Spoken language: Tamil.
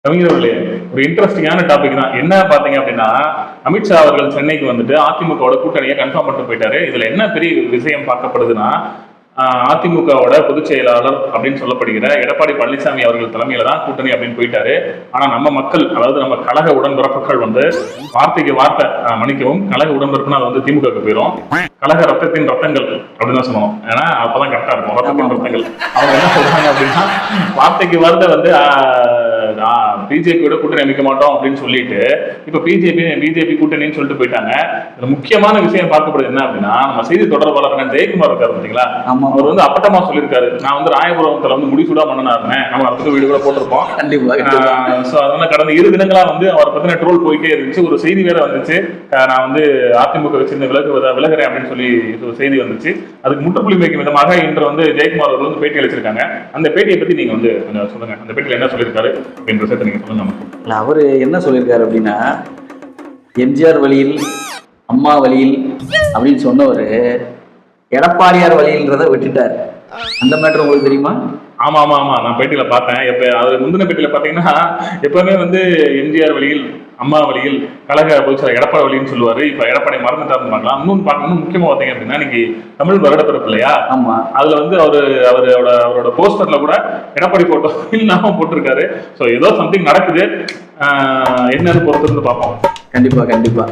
கவிஞர்களே, ஒரு இன்ட்ரெஸ்டிங்கான டாபிக் தான். என்ன பாத்தீங்க அப்படின்னா, அமித்ஷா அவர்கள் சென்னைக்கு வந்துட்டு அதிமுகவோட கூட்டணியை கன்ஃபார்ம் பண்ணிட்டு போயிட்டாரு. இதுல என்ன பெரிய விஷயம் பார்க்கப்படுதுன்னா, அதிமுகவோட பொதுச் செயலாளர் அப்படின்னு சொல்லப்படுகிற எடப்பாடி பழனிசாமி அவர்கள் தலைமையில தான் கூட்டணி அப்படின்னு போயிட்டாரு. ஆனா நம்ம மக்கள், அதாவது நம்ம கழக உடன்பிறப்புகள் வந்து வார்த்தைக்கு வார்த்தை மன்னிக்கவும், கழக உடன்பிறப்புனா அது வந்து திமுக போயிடும். கழக ரத்தத்தின் ரத்தங்கள் அப்படின்னு தான் சொல்லணும். ஏன்னா அப்பதான் கரெக்டா இருக்கும். ரத்தத்தின் ரத்தங்கள் அவங்க என்ன சொல்றாங்க அப்படின்னா, வார்த்தைக்கு வார்த்தை வந்து பிஜேபியோட கூட்டணி அமைக்க மாட்டோம் அப்படின்னு சொல்லிட்டு இப்ப பிஜேபி கூட்டணின்னு சொல்லிட்டு போயிட்டாங்க. இதுல முக்கியமான விஷயம் பார்க்கப்படுது என்ன அப்படின்னா, நம்ம செய்தி தொடர்பாளர் ஜெயக்குமார் இருக்காரு பார்த்தீங்களா, அவர் வந்து அப்பட்டமா சொல்லியிருக்காரு, நான் வந்து ராயபுரத்துல வந்து முடிசூடா மன்னனா இருந்தேன். நம்ம அடுத்த வீடு கூட போட்டிருப்போம். அதனால கடந்த 2 தினங்களா வந்து அவரை பத்தின ட்ரோல் போயிட்டே இருந்துச்சு. ஒரு செய்தி வேற வந்துச்சு, நான் வந்து அதிமுக வச்சிருந்த விலகுறேன் அப்படின்னு சொல்லி செய்தி வந்துச்சு. அதுக்கு முற்றுப்புள்ளி வைக்கும் விதமாக இன்று வந்து ஜெயக்குமார் அவர்கள் வந்து பேட்டி அளிச்சிருக்காங்க. அந்த பேட்டியை பத்தி நீங்க வந்து கொஞ்சம் சொல்லுங்க. அந்த பேட்டியில என்ன சொல்லியிருக்காரு அப்படின்ற விஷயத்தை நீங்க சொல்லுங்க. அவரு என்ன சொல்லியிருக்காரு அப்படின்னா, எம்ஜிஆர் வழியில் அம்மா வழியில் அப்படின்னு சொன்னவர் எடப்பாடியார் வழியில்ன்றதை விட்டுட்டார். அந்த மேட்டர் உங்களுக்கு தெரியுமா? ஆமா ஆமா ஆமா, நான் பேட்டியில பார்த்தேன். அது முந்தின பேட்டியில பாத்தீங்கன்னா, எப்பவுமே வந்து எம்ஜிஆர் வழியில் அம்மா வழியில் கழக பொதுச்செயலாளர் எடப்பாடி வழின்னு சொல்லுவாரு. இப்ப எடப்பாடி மறந்துட்டாருன்னு பார்க்கலாம். இன்னும் முக்கியமா பாத்தீங்க அப்படின்னா, இன்னைக்கு தமிழ் வருடப்பிறப்பு இல்லையா? ஆமா, அதுல வந்து அவரோட போஸ்டர்ல கூட எடப்பாடி போட்டோ இல்லாம போட்டிருக்காரு. சோ ஏதோ சம்திங் நடக்குது. என்னன்னு பொறுத்து பார்ப்போம். கண்டிப்பா.